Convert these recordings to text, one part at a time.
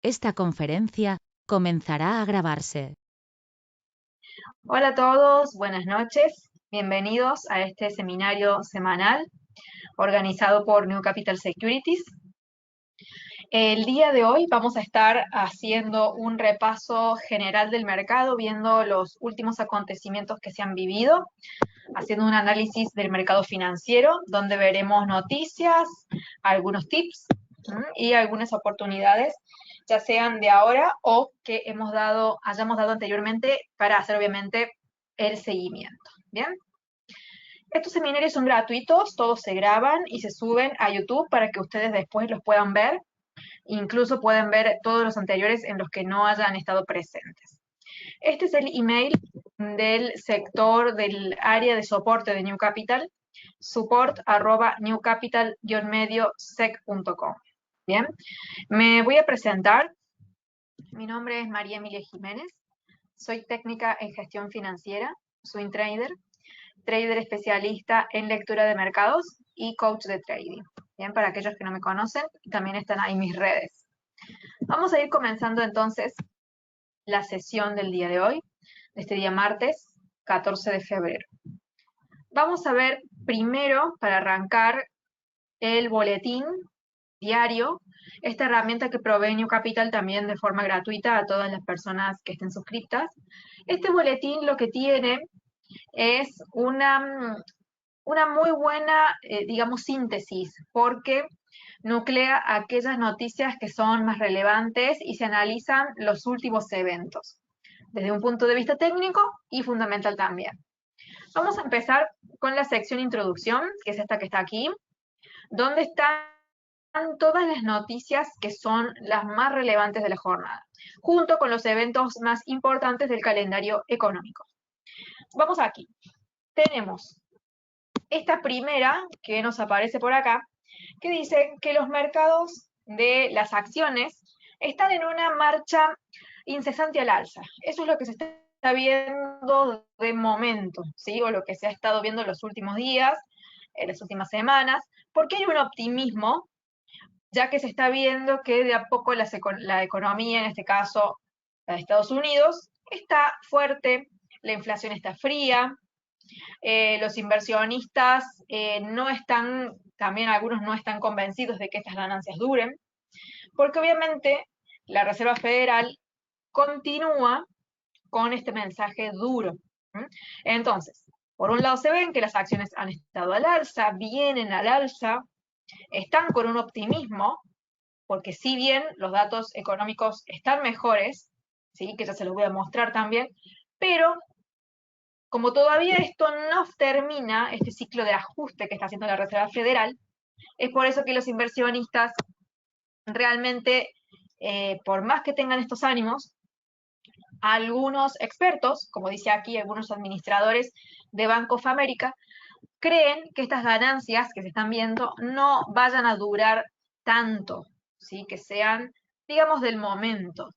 Esta conferencia comenzará a grabarse. Hola a todos, buenas noches. Bienvenidos a este seminario semanal organizado por New Capital Securities. El día de hoy vamos a estar haciendo un repaso general del mercado, viendo los últimos acontecimientos que se han vivido, haciendo un análisis del mercado financiero, donde veremos noticias, algunos tips y algunas oportunidades, ya sean de ahora o que hayamos dado anteriormente para hacer obviamente el seguimiento. ¿Bien? Estos seminarios son gratuitos, todos se graban y se suben a YouTube para que ustedes después los puedan ver. Incluso pueden ver todos los anteriores en los que no hayan estado presentes. Este es el email del sector del área de soporte de New Capital, support@newcapital-mediosec.com. Bien, me voy a presentar. Mi nombre es María Emilia Jiménez, soy técnica en gestión financiera, swing trader especialista en lectura de mercados y coach de trading. Bien, para aquellos que no me conocen, también están ahí mis redes. Vamos a ir comenzando entonces la sesión del día de hoy, de este día martes 14 de febrero. Vamos a ver primero, para arrancar, el boletín diario, esta herramienta que provee New Capital también de forma gratuita a todas las personas que estén suscritas. Este boletín lo que tiene es una muy buena, digamos, síntesis, porque nuclea aquellas noticias que son más relevantes y se analizan los últimos eventos, desde un punto de vista técnico y fundamental también. Vamos a empezar con la sección introducción, que es esta que está aquí, donde están todas las noticias que son las más relevantes de la jornada, junto con los eventos más importantes del calendario económico. Vamos aquí. Tenemos esta primera que nos aparece por acá, que dice que los mercados de las acciones están en una marcha incesante al alza. Eso es lo que se está viendo de momento, ¿sí? O lo que se ha estado viendo en los últimos días, en las últimas semanas, porque hay un optimismo, ya que se está viendo que de a poco la economía, en este caso la de Estados Unidos, está fuerte, la inflación está fría, los inversionistas no están, también algunos no están convencidos de que estas ganancias duren, porque obviamente la Reserva Federal continúa con este mensaje duro. Entonces, por un lado se ven que las acciones han estado al alza, vienen al alza, están con un optimismo, porque si bien los datos económicos están mejores, ¿sí? Que ya se los voy a mostrar también, pero como todavía esto no termina, este ciclo de ajuste que está haciendo la Reserva Federal, es por eso que los inversionistas realmente, por más que tengan estos ánimos, algunos expertos, como dice aquí, algunos administradores de Bank of America, creen que estas ganancias que se están viendo no vayan a durar tanto, ¿sí? Que sean, digamos, del momento.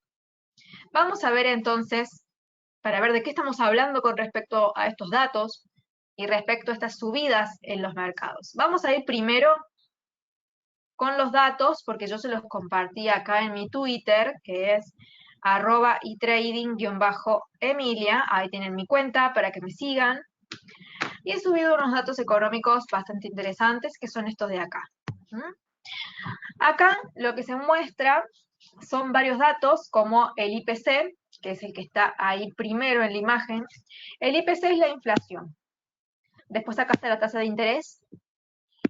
Vamos a ver entonces, para ver de qué estamos hablando con respecto a estos datos y respecto a estas subidas en los mercados. Vamos a ir primero con los datos, porque yo se los compartí acá en mi Twitter, que es @itrading_emilia, ahí tienen mi cuenta para que me sigan, y he subido unos datos económicos bastante interesantes, que son estos de acá. Acá lo que se muestra son varios datos, como el IPC, que es el que está ahí primero en la imagen. El IPC es la inflación. Después acá está la tasa de interés,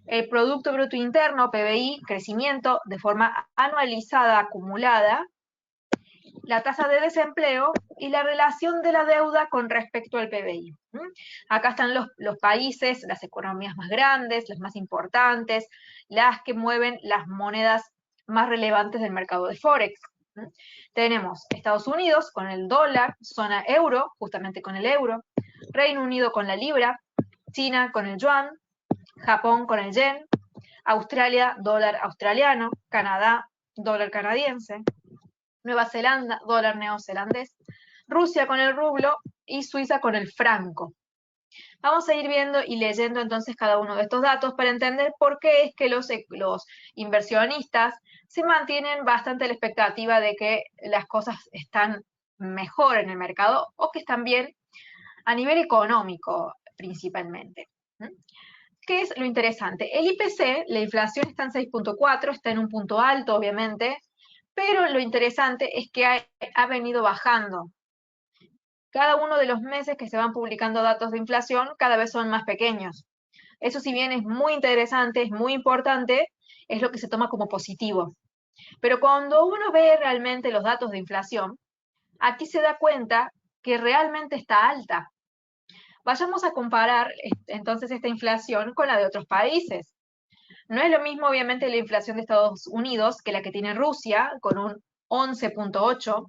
el Producto Bruto Interno, PBI, crecimiento de forma anualizada acumulada, la tasa de desempleo y la relación de la deuda con respecto al PBI. Acá están los países, las economías más grandes, las más importantes, las que mueven las monedas más relevantes del mercado de Forex. Tenemos Estados Unidos con el dólar, zona euro, justamente con el euro, Reino Unido con la libra, China con el yuan, Japón con el yen, Australia, dólar australiano, Canadá, dólar canadiense, Nueva Zelanda, dólar neozelandés, Rusia con el rublo y Suiza con el franco. Vamos a ir viendo y leyendo entonces cada uno de estos datos para entender por qué es que los inversionistas se mantienen bastante a la expectativa de que las cosas están mejor en el mercado o que están bien a nivel económico principalmente. ¿Qué es lo interesante? El IPC, la inflación está en 6.4, está en un punto alto obviamente, pero lo interesante es que ha venido bajando. Cada uno de los meses que se van publicando datos de inflación cada vez son más pequeños. Eso, si bien es muy interesante, es muy importante, es lo que se toma como positivo. Pero cuando uno ve realmente los datos de inflación, aquí se da cuenta que realmente está alta. Vayamos a comparar entonces esta inflación con la de otros países. No es lo mismo, obviamente, la inflación de Estados Unidos que la que tiene Rusia, con un 11.8,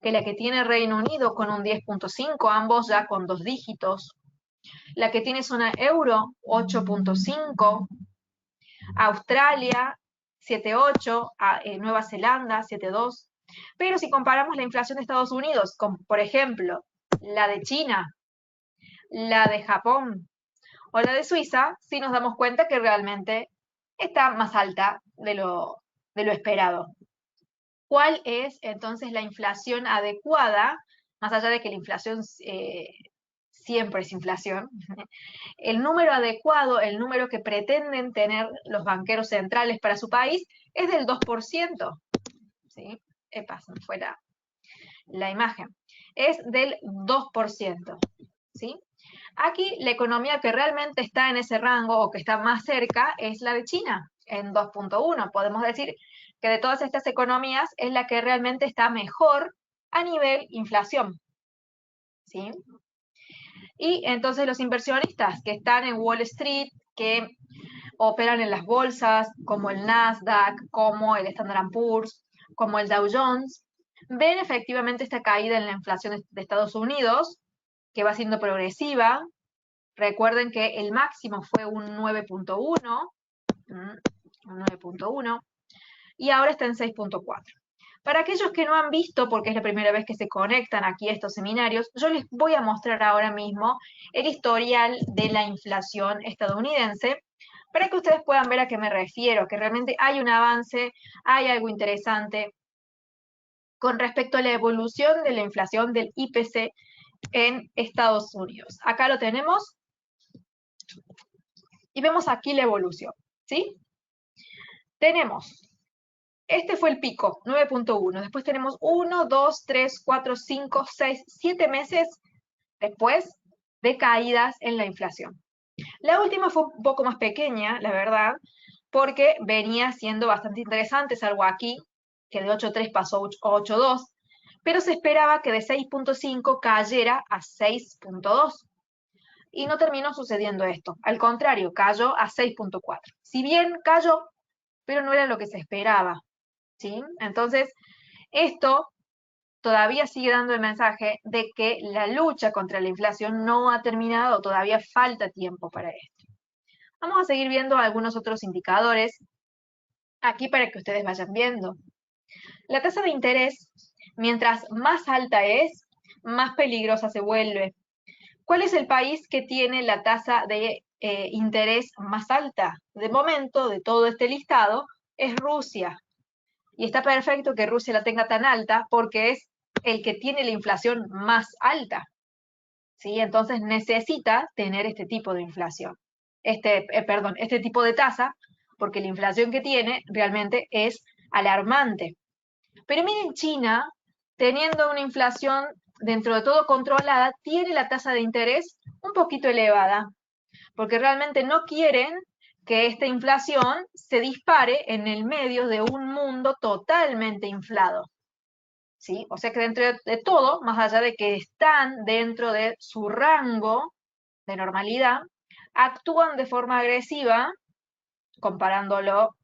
que la que tiene Reino Unido con un 10.5, ambos ya con dos dígitos. La que tiene zona euro, 8.5. Australia, 7.8. Nueva Zelanda, 7.2. Pero si comparamos la inflación de Estados Unidos con, por ejemplo, la de China, la de Japón o la de Suiza, sí nos damos cuenta que realmente está más alta de lo esperado. ¿Cuál es entonces la inflación adecuada? Más allá de que la inflación siempre es inflación, el número adecuado, el número que pretenden tener los banqueros centrales para su país es del 2%. ¿Sí? Epa, se me fue la imagen. Es del 2%. ¿Sí? Aquí la economía que realmente está en ese rango o que está más cerca es la de China, en 2.1. Podemos decir que de todas estas economías es la que realmente está mejor a nivel inflación. ¿Sí? Y entonces los inversionistas que están en Wall Street, que operan en las bolsas, como el Nasdaq, como el Standard Poor's, como el Dow Jones, ven efectivamente esta caída en la inflación de Estados Unidos, que va siendo progresiva. Recuerden que el máximo fue un 9.1, y ahora está en 6.4. Para aquellos que no han visto, porque es la primera vez que se conectan aquí a estos seminarios, yo les voy a mostrar ahora mismo el historial de la inflación estadounidense, para que ustedes puedan ver a qué me refiero, que realmente hay un avance, hay algo interesante con respecto a la evolución de la inflación del IPC en Estados Unidos. Acá lo tenemos y vemos aquí la evolución, ¿sí? Tenemos, este fue el pico, 9.1. Después tenemos 1, 2, 3, 4, 5, 6, 7 meses después de caídas en la inflación. La última fue un poco más pequeña, la verdad, porque venía siendo bastante interesante, salvo aquí, que de 8.3 pasó a 8.2, pero se esperaba que de 6.5 cayera a 6.2. Y no terminó sucediendo esto. Al contrario, cayó a 6.4. Si bien cayó, pero no era lo que se esperaba. ¿Sí? Entonces, esto todavía sigue dando el mensaje de que la lucha contra la inflación no ha terminado, todavía falta tiempo para esto. Vamos a seguir viendo algunos otros indicadores aquí para que ustedes vayan viendo. La tasa de interés, mientras más alta es, más peligrosa se vuelve. ¿Cuál es el país que tiene la tasa de interés más alta? De momento, de todo este listado, es Rusia. Y está perfecto que Rusia la tenga tan alta porque es el que tiene la inflación más alta. ¿Sí? Entonces necesita tener este tipo de inflación. Este tipo de tasa, porque la inflación que tiene realmente es alarmante. Pero miren, China, teniendo una inflación dentro de todo controlada, tiene la tasa de interés un poquito elevada, porque realmente no quieren que esta inflación se dispare en el medio de un mundo totalmente inflado. ¿Sí? O sea que dentro de todo, más allá de que están dentro de su rango de normalidad, actúan de forma agresiva, comparándolo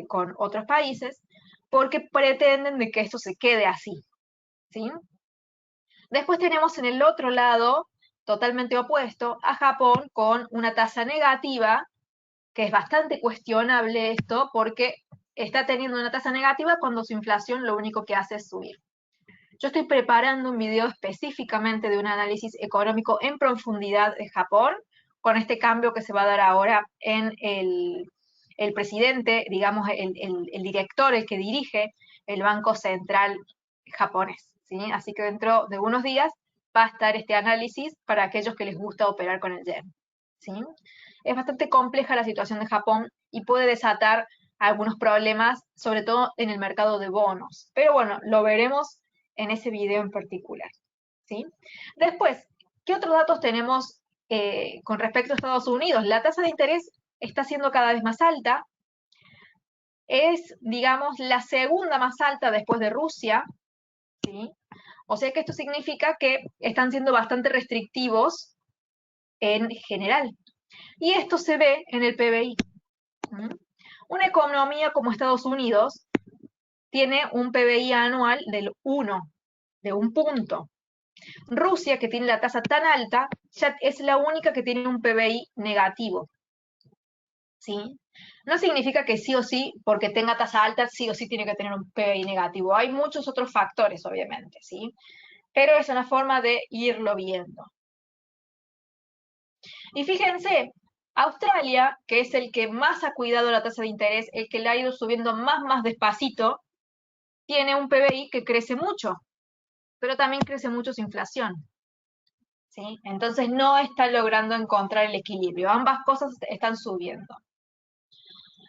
con otros países, porque pretenden de que esto se quede así. ¿Sí? Después tenemos en el otro lado, totalmente opuesto, a Japón con una tasa negativa, que es bastante cuestionable esto, porque está teniendo una tasa negativa cuando su inflación lo único que hace es subir. Yo estoy preparando un video específicamente de un análisis económico en profundidad de Japón, con este cambio que se va a dar ahora en el presidente, digamos, el director, el que dirige el Banco Central japonés, ¿sí? Así que dentro de unos días va a estar este análisis para aquellos que les gusta operar con el yen, ¿sí? Es bastante compleja la situación de Japón y puede desatar algunos problemas, sobre todo en el mercado de bonos. Pero bueno, lo veremos en ese video en particular, ¿sí? Después, ¿qué otros datos tenemos con respecto a Estados Unidos? La tasa de interés está siendo cada vez más alta, es, digamos, la segunda más alta después de Rusia, ¿sí? O sea que esto significa que están siendo bastante restrictivos en general. Y esto se ve en el PBI. Una economía como Estados Unidos tiene un PBI anual del 1, de un punto. Rusia, que tiene la tasa tan alta, ya es la única que tiene un PBI negativo. ¿Sí? No significa que sí o sí, porque tenga tasa alta, sí o sí tiene que tener un PBI negativo. Hay muchos otros factores, obviamente, ¿sí? Pero es una forma de irlo viendo. Y fíjense, Australia, que es el que más ha cuidado la tasa de interés, el que la ha ido subiendo más despacito, tiene un PBI que crece mucho, pero también crece mucho su inflación. ¿Sí? Entonces no está logrando encontrar el equilibrio. Ambas cosas están subiendo.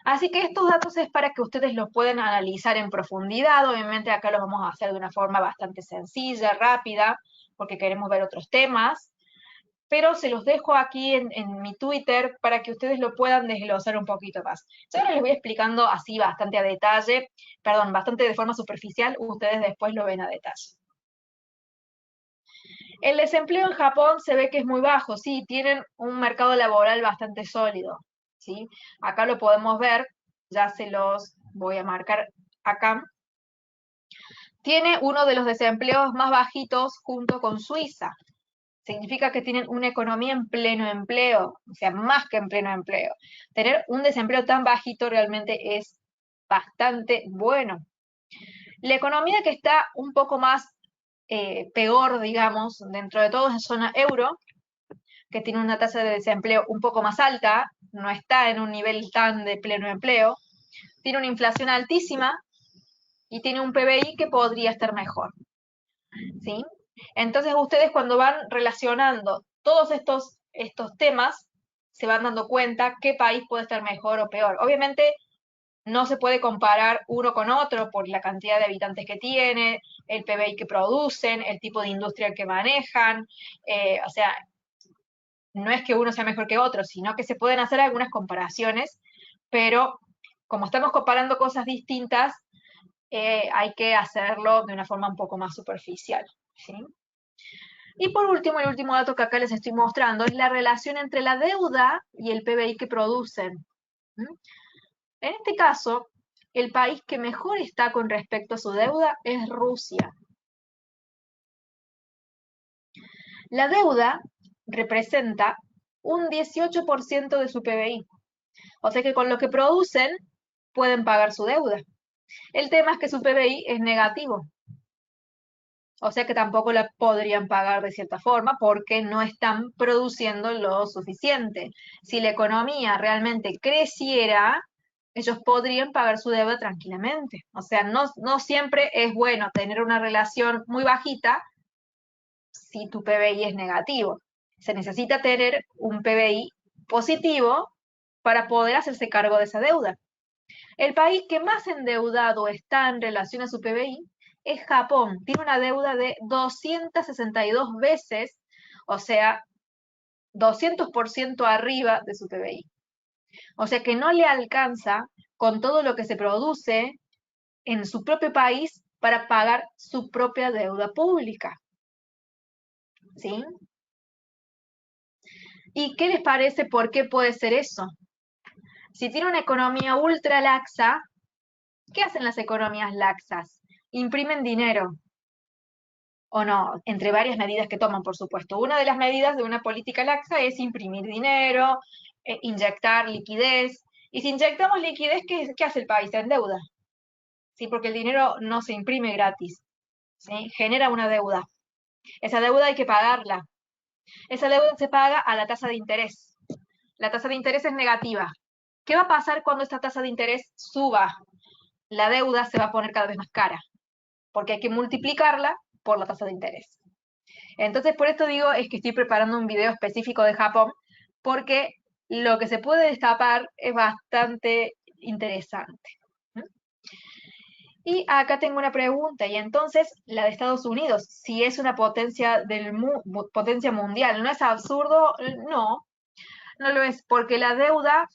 Así que estos datos es para que ustedes los puedan analizar en profundidad. Obviamente acá lo vamos a hacer de una forma bastante sencilla, rápida, porque queremos ver otros temas. Pero se los dejo aquí en mi Twitter para que ustedes lo puedan desglosar un poquito más. Yo ahora les voy explicando así bastante a detalle, perdón, bastante de forma superficial, ustedes después lo ven a detalle. El desempleo en Japón se ve que es muy bajo, sí, tienen un mercado laboral bastante sólido, ¿sí? Acá lo podemos ver, ya se los voy a marcar acá. Tiene uno de los desempleos más bajitos junto con Suiza. Significa que tienen una economía en pleno empleo, o sea, más que en pleno empleo. Tener un desempleo tan bajito realmente es bastante bueno. La economía que está un poco más peor, digamos, dentro de todo es la zona euro, que tiene una tasa de desempleo un poco más alta, no está en un nivel tan de pleno empleo, tiene una inflación altísima y tiene un PBI que podría estar mejor, ¿sí? Entonces ustedes cuando van relacionando todos estos temas, se van dando cuenta qué país puede estar mejor o peor. Obviamente no se puede comparar uno con otro por la cantidad de habitantes que tiene, el PBI que producen, el tipo de industria que manejan, o sea, no es que uno sea mejor que otro, sino que se pueden hacer algunas comparaciones, pero como estamos comparando cosas distintas, hay que hacerlo de una forma un poco más superficial, ¿sí? Y por último, el último dato que acá les estoy mostrando es la relación entre la deuda y el PBI que producen. En este caso, el país que mejor está con respecto a su deuda es Rusia. La deuda representa un 18% de su PBI. O sea que con lo que producen pueden pagar su deuda. El tema es que su PBI es negativo. O sea que tampoco la podrían pagar de cierta forma porque no están produciendo lo suficiente. Si la economía realmente creciera, ellos podrían pagar su deuda tranquilamente. O sea, no siempre es bueno tener una relación muy bajita si tu PBI es negativo. Se necesita tener un PBI positivo para poder hacerse cargo de esa deuda. El país que más endeudado está en relación a su PBI es Japón. Tiene una deuda de 262 veces, o sea, 200% arriba de su PBI. O sea que no le alcanza con todo lo que se produce en su propio país para pagar su propia deuda pública. ¿Sí? ¿Y qué les parece por qué puede ser eso? Si tiene una economía ultra laxa, ¿qué hacen las economías laxas? Imprimen dinero. O no, entre varias medidas que toman, por supuesto. Una de las medidas de una política laxa es imprimir dinero, inyectar liquidez. Y si inyectamos liquidez, ¿qué hace el país? Se endeuda. Sí, porque el dinero no se imprime gratis. ¿sí? Genera una deuda. Esa deuda hay que pagarla. Esa deuda se paga a la tasa de interés. La tasa de interés es negativa. ¿Qué va a pasar cuando esta tasa de interés suba? La deuda se va a poner cada vez más cara, porque hay que multiplicarla por la tasa de interés. Entonces, por esto digo, es que estoy preparando un video específico de Japón, porque lo que se puede destapar es bastante interesante. Y acá tengo una pregunta, y entonces la de Estados Unidos, si es una potencia, potencia mundial, ¿no es absurdo? No, no lo es, porque la deuda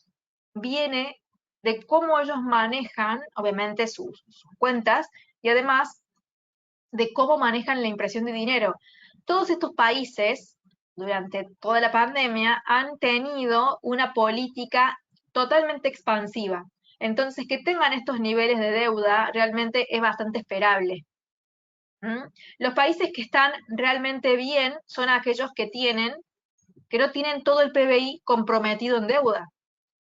viene de cómo ellos manejan, obviamente, sus cuentas, y además de cómo manejan la impresión de dinero. Todos estos países, durante toda la pandemia, han tenido una política totalmente expansiva. Entonces, que tengan estos niveles de deuda realmente es bastante esperable. ¿Mm? Los países que están realmente bien son aquellos que no tienen todo el PBI comprometido en deuda.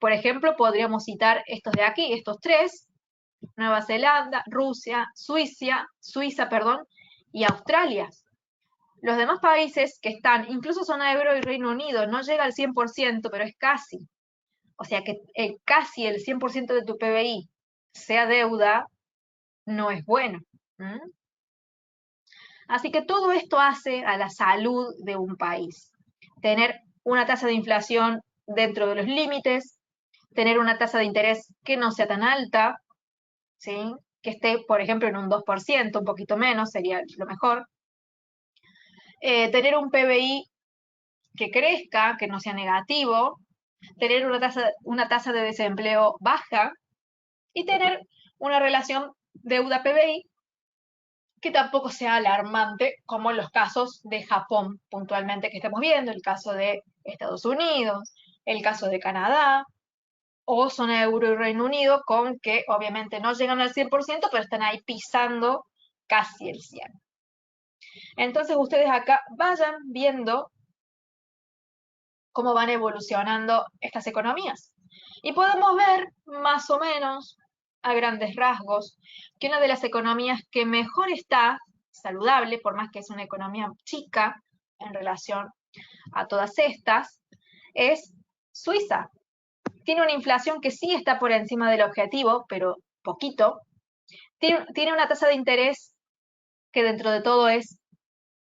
Por ejemplo, podríamos citar estos de aquí, estos tres: Nueva Zelanda, Rusia, Suiza, perdón, y Australia. Los demás países que están, incluso zona euro y Reino Unido, no llega al 100%, pero es casi. O sea que casi el 100% de tu PBI sea deuda, no es bueno. ¿Mm? Así que todo esto hace a la salud de un país. Tener una tasa de inflación dentro de los límites, tener una tasa de interés que no sea tan alta, ¿sí? Que esté, por ejemplo, en un 2%, un poquito menos, sería lo mejor. Tener un PBI que crezca, que no sea negativo, tener una tasa de desempleo baja y tener una relación deuda-PBI que tampoco sea alarmante, como en los casos de Japón puntualmente que estamos viendo, el caso de Estados Unidos, el caso de Canadá, o zona euro y Reino Unido, con que obviamente no llegan al 100%, pero están ahí pisando casi el 100%. Entonces ustedes acá vayan viendo cómo van evolucionando estas economías. Y podemos ver más o menos, a grandes rasgos, que una de las economías que mejor está saludable, por más que es una economía chica en relación a todas estas, es Suiza. Tiene una inflación que sí está por encima del objetivo, pero poquito. Tiene una tasa de interés que dentro de todo es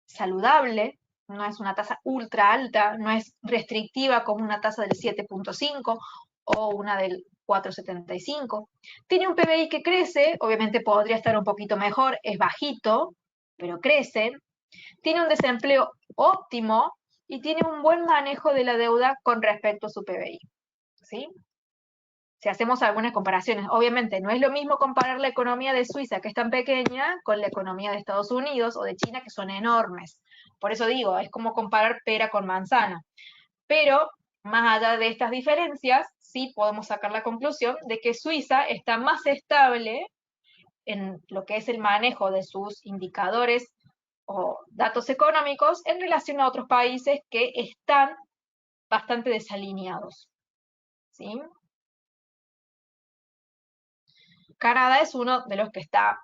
saludable, no es una tasa ultra alta, no es restrictiva como una tasa del 7.5 o una del 4.75. Tiene un PBI que crece, obviamente podría estar un poquito mejor, es bajito, pero crece. Tiene un desempleo óptimo y tiene un buen manejo de la deuda con respecto a su PBI. ¿Sí? Si hacemos algunas comparaciones, obviamente no es lo mismo comparar la economía de Suiza, que es tan pequeña, con la economía de Estados Unidos o de China, que son enormes. Por eso digo, es como comparar pera con manzana. Pero, más allá de estas diferencias, sí podemos sacar la conclusión de que Suiza está más estable en lo que es el manejo de sus indicadores o datos económicos en relación a otros países que están bastante desalineados. ¿Sí? Canadá es uno de los que está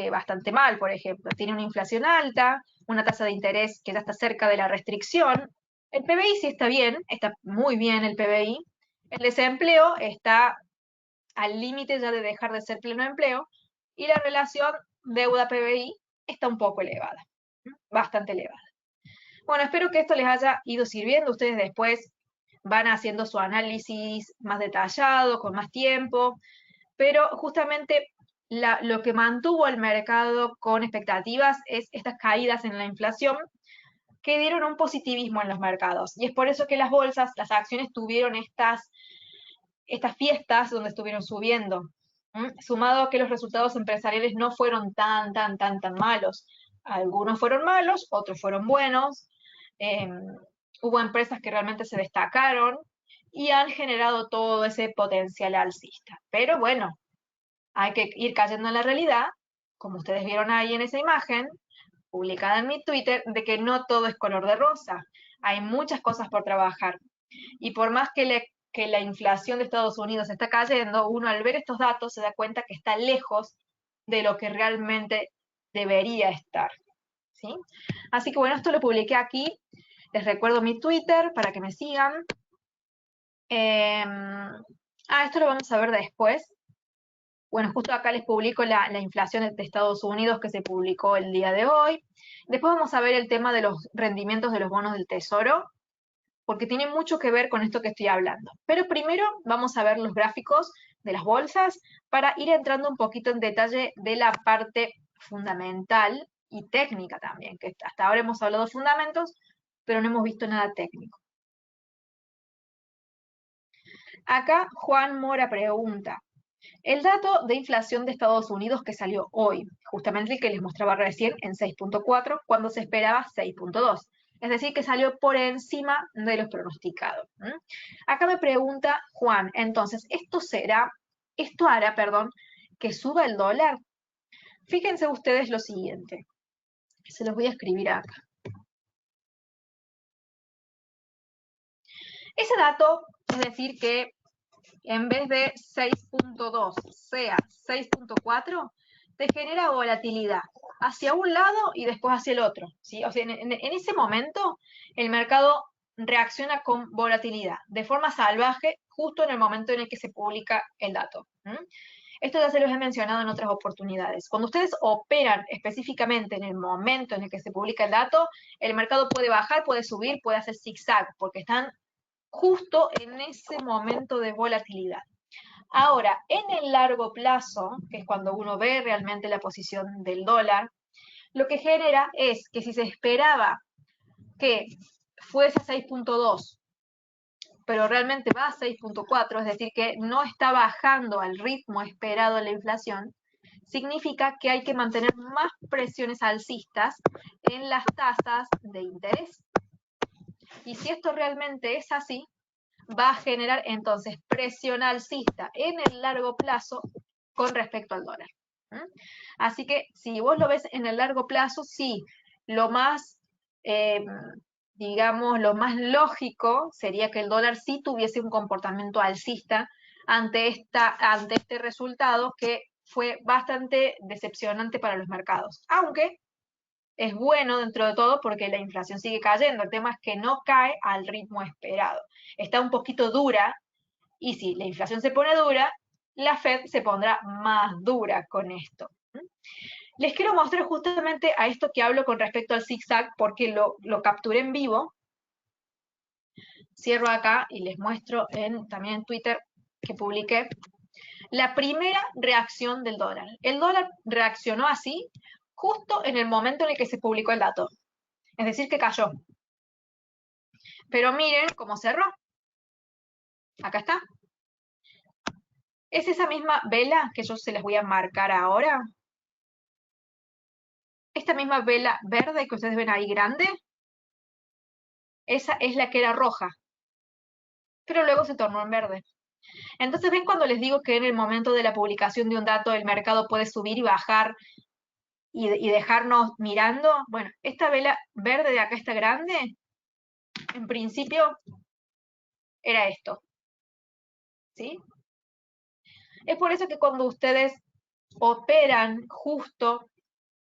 bastante mal, por ejemplo. Tiene una inflación alta, una tasa de interés que ya está cerca de la restricción. El PBI sí está bien, está muy bien el PBI. El desempleo está al límite ya de dejar de ser pleno empleo. Y la relación deuda-PBI está un poco elevada, bastante elevada. Bueno, espero que esto les haya ido sirviendo. Ustedes después van haciendo su análisis más detallado, con más tiempo, pero justamente lo que mantuvo el mercado con expectativas es estas caídas en la inflación que dieron un positivismo en los mercados. Y es por eso que las bolsas, las acciones tuvieron estas fiestas donde estuvieron subiendo. Sumado a que los resultados empresariales no fueron tan malos. Algunos fueron malos, otros fueron buenos. Eh, Hubo empresas que realmente se destacaron y han generado todo ese potencial alcista. Pero bueno, hay que ir cayendo en la realidad, como ustedes vieron ahí en esa imagen, publicada en mi Twitter, de que no todo es color de rosa. Hay muchas cosas por trabajar. Y por más que la inflación de Estados Unidos está cayendo, uno al ver estos datos se da cuenta que está lejos de lo que realmente debería estar, ¿sí? Así que bueno, esto lo publiqué aquí. Les recuerdo mi Twitter para que me sigan. Esto lo vamos a ver después. Bueno, justo acá les publico la inflación de Estados Unidos que se publicó el día de hoy. Después vamos a ver el tema de los rendimientos de los bonos del Tesoro, porque tiene mucho que ver con esto que estoy hablando. Pero primero vamos a ver los gráficos de las bolsas para ir entrando un poquito en detalle de la parte fundamental y técnica también, que hasta ahora hemos hablado de fundamentos, pero no hemos visto nada técnico. Acá Juan Mora pregunta, el dato de inflación de Estados Unidos que salió hoy, justamente el que les mostraba recién en 6.4, cuando se esperaba 6.2. Es decir, que salió por encima de los pronosticados. Acá me pregunta Juan, entonces, esto hará, que suba el dólar. Fíjense ustedes lo siguiente. Se los voy a escribir acá. Ese dato, es decir, que en vez de 6.2 sea 6.4, te genera volatilidad hacia un lado y después hacia el otro, ¿sí? O sea, en ese momento el mercado reacciona con volatilidad, de forma salvaje, justo en el momento en el que se publica el dato. Esto ya se los he mencionado en otras oportunidades. Cuando ustedes operan específicamente en el momento en el que se publica el dato, el mercado puede bajar, puede subir, puede hacer zigzag, porque están justo en ese momento de volatilidad. Ahora, en el largo plazo, que es cuando uno ve realmente la posición del dólar, lo que genera es que si se esperaba que fuese a 6.2, pero realmente va a 6.4, es decir, que no está bajando al ritmo esperado la inflación, significa que hay que mantener más presiones alcistas en las tasas de interés. Y si esto realmente es así, va a generar entonces presión alcista en el largo plazo con respecto al dólar. Así que si vos lo ves en el largo plazo, sí, lo más, digamos, lo más lógico sería que el dólar sí tuviese un comportamiento alcista ante este resultado que fue bastante decepcionante para los mercados. Aunque es bueno dentro de todo porque la inflación sigue cayendo. El tema es que no cae al ritmo esperado. Está un poquito dura y si la inflación se pone dura, la Fed se pondrá más dura con esto. Les quiero mostrar justamente a esto que hablo con respecto al zigzag porque lo capturé en vivo. Cierro acá y les muestro también en Twitter que publiqué la primera reacción del dólar. El dólar reaccionó así justo en el momento en el que se publicó el dato. Es decir, que cayó. Pero miren cómo cerró. Acá está. Es esa misma vela que yo se les voy a marcar ahora. Esta misma vela verde que ustedes ven ahí grande, esa es la que era roja. Pero luego se tornó en verde. Entonces, ¿ven cuando les digo que en el momento de la publicación de un dato el mercado puede subir y bajar y dejarnos mirando? Bueno, esta vela verde de acá, esta grande, en principio era esto. ¿Sí? Es por eso que cuando ustedes operan justo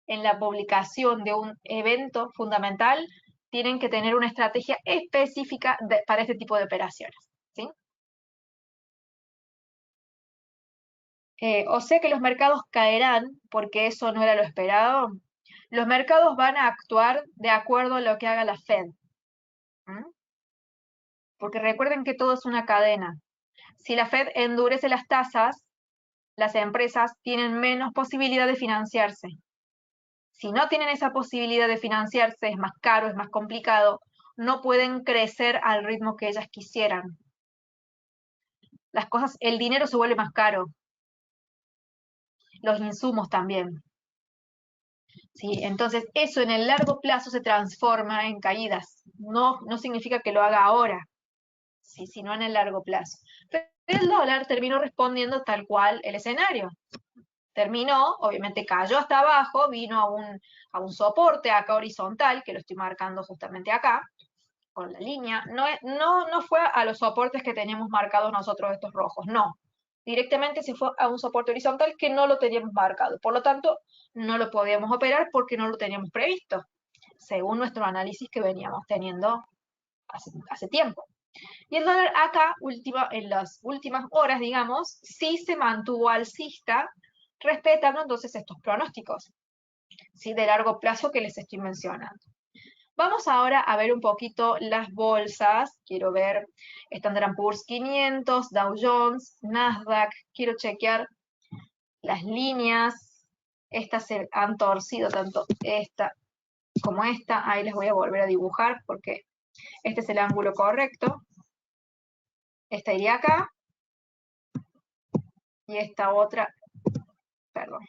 en la publicación de un evento fundamental, tienen que tener una estrategia específica para este tipo de operaciones. ¿Sí? O sea que los mercados caerán porque eso no era lo esperado. Los mercados van a actuar de acuerdo a lo que haga la Fed. Porque recuerden que todo es una cadena. Si la Fed endurece las tasas, las empresas tienen menos posibilidad de financiarse. Si no tienen esa posibilidad de financiarse, es más caro, es más complicado, no pueden crecer al ritmo que ellas quisieran. Las cosas, el dinero se vuelve más caro. Los insumos también. ¿Sí? Entonces, eso en el largo plazo se transforma en caídas. No significa que lo haga ahora, ¿sí? Sino en el largo plazo. Pero el dólar terminó respondiendo tal cual el escenario. Terminó, obviamente cayó hasta abajo, vino a un soporte acá horizontal, que lo estoy marcando justamente acá, con la línea. No fue a los soportes que teníamos marcados nosotros estos rojos, no. directamente se fue a un soporte horizontal que no lo teníamos marcado. Por lo tanto, no lo podíamos operar porque no lo teníamos previsto, según nuestro análisis que veníamos teniendo hace tiempo. Y el dólar acá, en las últimas horas, digamos, sí se mantuvo alcista, respetando entonces estos pronósticos, ¿sí? De largo plazo que les estoy mencionando. Vamos ahora a ver un poquito las bolsas. Quiero ver Standard & Poor's 500, Dow Jones, Nasdaq. Quiero chequear las líneas. Estas se han torcido tanto esta como esta. Ahí les voy a volver a dibujar porque este es el ángulo correcto. Esta iría acá. Y esta otra, perdón.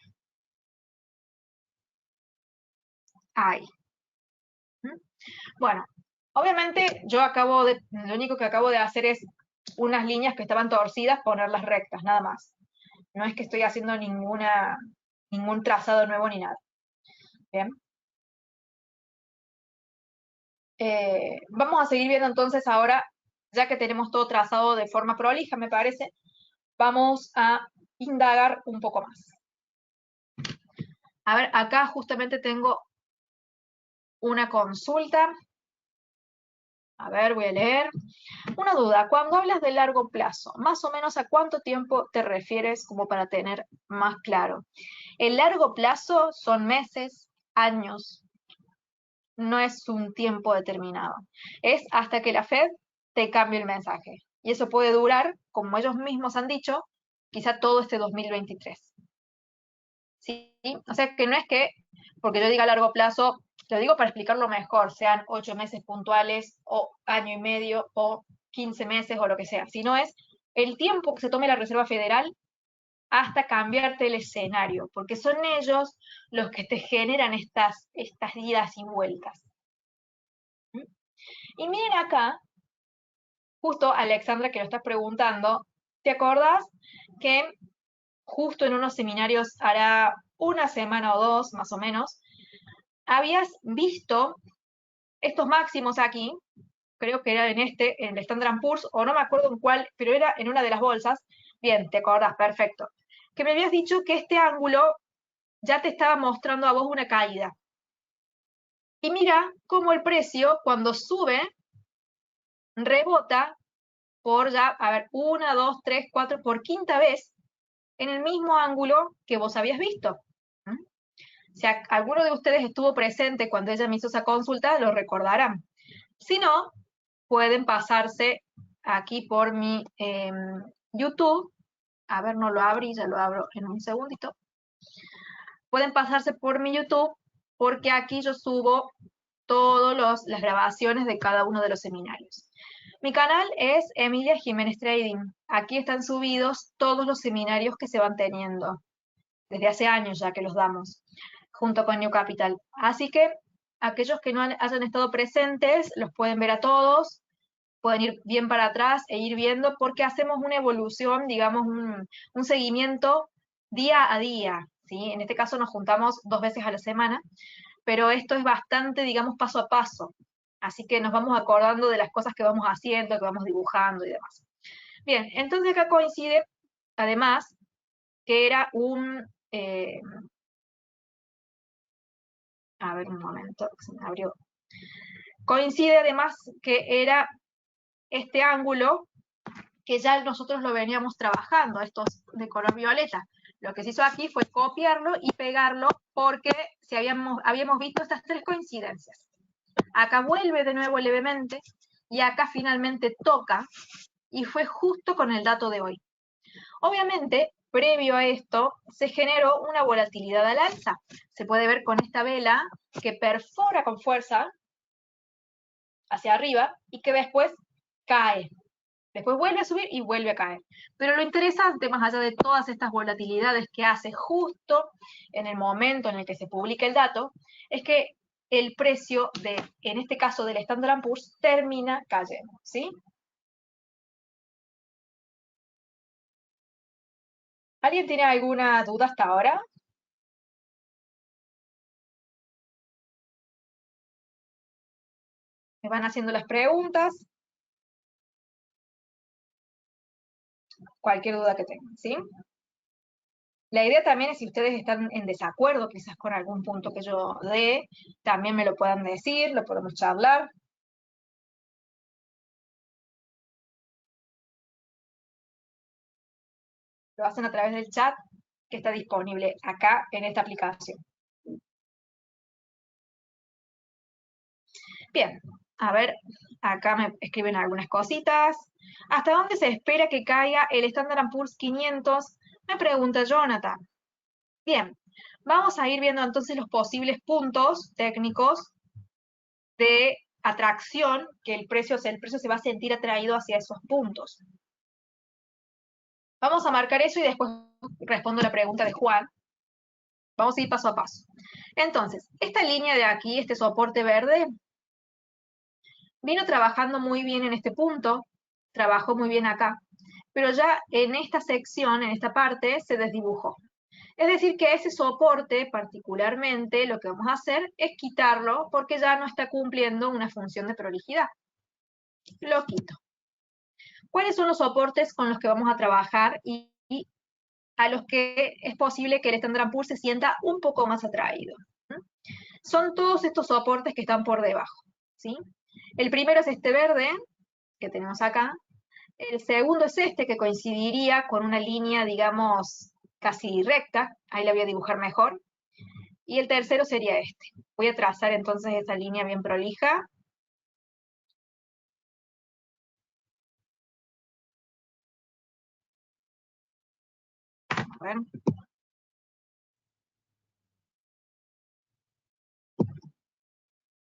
Ahí. Bueno, obviamente lo único que acabo de hacer es unas líneas que estaban torcidas, ponerlas rectas, nada más. No es que estoy haciendo ningún trazado nuevo ni nada. Bien. Vamos a seguir viendo entonces ahora, ya que tenemos todo trazado de forma prolija, me parece, vamos a indagar un poco más. A ver, acá justamente tengo una consulta. A ver, voy a leer. Una duda, cuando hablas de largo plazo, más o menos a cuánto tiempo te refieres como para tener más claro. El largo plazo son meses, años, no es un tiempo determinado. Es hasta que la Fed te cambie el mensaje. Y eso puede durar, como ellos mismos han dicho, quizá todo este 2023. ¿Sí? O sea que no es que, porque yo diga largo plazo, lo digo para explicarlo mejor, sean 8 meses puntuales, o año y medio, o 15 meses, o lo que sea, sino es el tiempo que se tome la Reserva Federal hasta cambiarte el escenario, porque son ellos los que te generan estas idas y vueltas. Y miren acá, justo Alexandra que lo estás preguntando, ¿te acordás que justo en unos seminarios hará una semana o dos, más o menos, habías visto estos máximos aquí? Creo que era en el Standard & Poor's, o no me acuerdo en cuál, pero era en una de las bolsas. Bien, te acordás, perfecto. Que me habías dicho que este ángulo ya te estaba mostrando a vos una caída. Y mira cómo el precio, cuando sube, rebota por ya, a ver, 1, 2, 3, 4, por quinta vez en el mismo ángulo que vos habías visto. Si alguno de ustedes estuvo presente cuando ella me hizo esa consulta, lo recordarán. Si no, pueden pasarse aquí por mi YouTube. A ver, no lo abrí, ya lo abro en un segundito. Pueden pasarse por mi YouTube porque aquí yo subo todas las grabaciones de cada uno de los seminarios. Mi canal es Emilia Jiménez Trading. Aquí están subidos todos los seminarios que se van teniendo. Desde hace años ya que los damos, junto con New Capital. Así que aquellos que no hayan estado presentes, los pueden ver a todos, pueden ir bien para atrás e ir viendo, porque hacemos una evolución, digamos, un seguimiento día a día, ¿sí? En este caso nos juntamos 2 veces a la semana, pero esto es bastante, digamos, paso a paso. Así que nos vamos acordando de las cosas que vamos haciendo, que vamos dibujando y demás. Bien, entonces acá coincide, además, que era a ver un momento, se me abrió. Coincide además que era este ángulo que ya nosotros lo veníamos trabajando, estos de color violeta. Lo que se hizo aquí fue copiarlo y pegarlo porque habíamos visto estas 3 coincidencias. Acá vuelve de nuevo levemente y acá finalmente toca y fue justo con el dato de hoy. Obviamente, previo a esto, se generó una volatilidad al alza. Se puede ver con esta vela que perfora con fuerza hacia arriba y que después cae. Después vuelve a subir y vuelve a caer. Pero lo interesante, más allá de todas estas volatilidades que hace justo en el momento en el que se publica el dato, es que el precio en este caso del Standard & Poor's, termina cayendo, ¿sí? ¿Alguien tiene alguna duda hasta ahora? Me van haciendo las preguntas. cualquier duda que tengan, ¿sí? La idea también es si ustedes están en desacuerdo quizás con algún punto que yo dé, también me lo puedan decir, lo podemos charlar. Lo hacen a través del chat que está disponible acá en esta aplicación. Bien, a ver, acá me escriben algunas cositas. ¿Hasta dónde se espera que caiga el Standard & Poor's 500? Me pregunta Jonathan. Bien, vamos a ir viendo entonces los posibles puntos técnicos de atracción, que el precio se va a sentir atraído hacia esos puntos. Vamos a marcar eso y después respondo la pregunta de Juan. Vamos a ir paso a paso. Entonces, esta línea de aquí, este soporte verde, vino trabajando muy bien en este punto, trabajó muy bien acá, pero ya en esta sección, en esta parte, se desdibujó. Es decir, que ese soporte particularmente lo que vamos a hacer es quitarlo porque ya no está cumpliendo una función de prolijidad. Lo quito. ¿Cuáles son los soportes con los que vamos a trabajar y a los que es posible que el Standard & Poor's se sienta un poco más atraído? Son todos estos soportes que están por debajo, ¿sí? El primero es este verde, que tenemos acá. El segundo es este, que coincidiría con una línea, digamos, casi recta. Ahí la voy a dibujar mejor. Y el tercero sería este. Voy a trazar entonces esa línea bien prolija. A ver.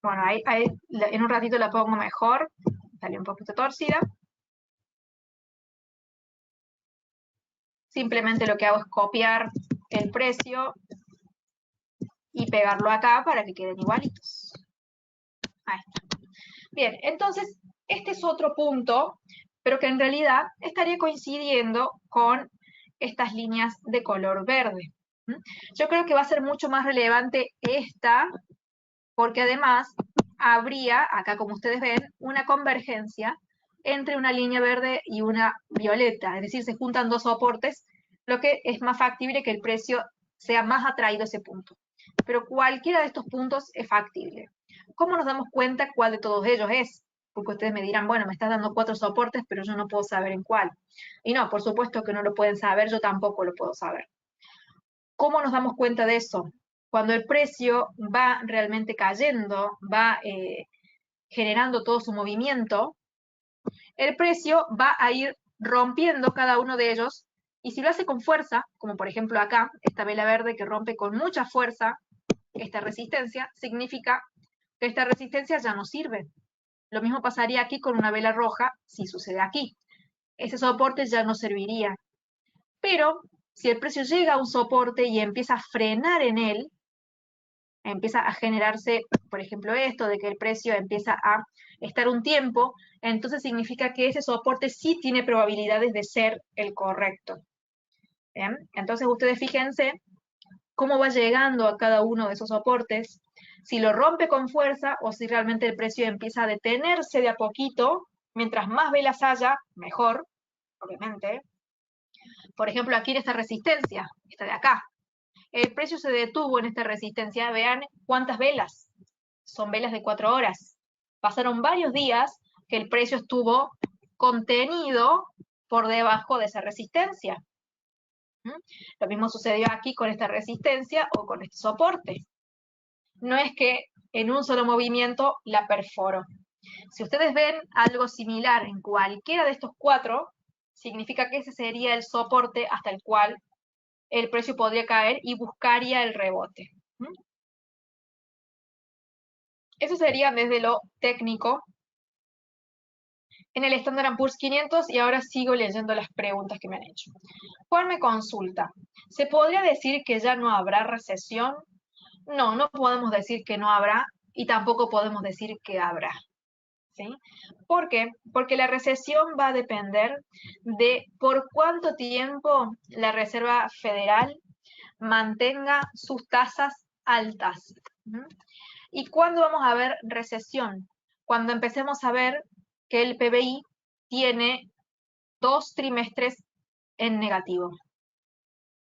Bueno, ahí en un ratito la pongo mejor. Sale un poquito torcida. Simplemente lo que hago es copiar el precio y pegarlo acá para que queden igualitos. Ahí está. Bien, entonces, este es otro punto, pero que en realidad estaría coincidiendo con estas líneas de color verde. Yo creo que va a ser mucho más relevante esta, porque además habría, acá como ustedes ven, una convergencia entre una línea verde y una violeta, es decir, se juntan dos soportes, lo que es más factible que el precio sea más atraído a ese punto. Pero cualquiera de estos puntos es factible. ¿Cómo nos damos cuenta cuál de todos ellos es? Porque ustedes me dirán, bueno, me estás dando 4 soportes, pero yo no puedo saber en cuál. Y no, por supuesto que no lo pueden saber, yo tampoco lo puedo saber. ¿Cómo nos damos cuenta de eso? Cuando el precio va realmente cayendo, va generando todo su movimiento, el precio va a ir rompiendo cada uno de ellos, y si lo hace con fuerza, como por ejemplo acá, esta vela verde que rompe con mucha fuerza esta resistencia, significa que esta resistencia ya no sirve. Lo mismo pasaría aquí con una vela roja si sucede aquí. Ese soporte ya no serviría. Pero si el precio llega a un soporte y empieza a frenar en él, empieza a generarse, por ejemplo, esto de que el precio empieza a estar un tiempo, entonces significa que ese soporte sí tiene probabilidades de ser el correcto. ¿Bien? Entonces ustedes fíjense cómo va llegando a cada uno de esos soportes, si lo rompe con fuerza o si realmente el precio empieza a detenerse de a poquito, mientras más velas haya, mejor, obviamente. Por ejemplo, aquí en esta resistencia, esta de acá, el precio se detuvo en esta resistencia, vean cuántas velas, son velas de 4 horas. Pasaron varios días que el precio estuvo contenido por debajo de esa resistencia. Lo mismo sucedió aquí con esta resistencia o con este soporte. No es que en un solo movimiento la perforo. Si ustedes ven algo similar en cualquiera de estos 4, significa que ese sería el soporte hasta el cual el precio podría caer y buscaría el rebote. Eso sería desde lo técnico en el Standard & Poor's 500, y ahora sigo leyendo las preguntas que me han hecho. Juan me consulta, ¿se podría decir que ya no habrá recesión? No, no podemos decir que no habrá y tampoco podemos decir que habrá. ¿Sí? ¿Por qué? Porque la recesión va a depender de por cuánto tiempo la Reserva Federal mantenga sus tasas altas. ¿Y cuándo vamos a ver recesión? Cuando empecemos a ver que el PBI tiene 2 trimestres en negativo.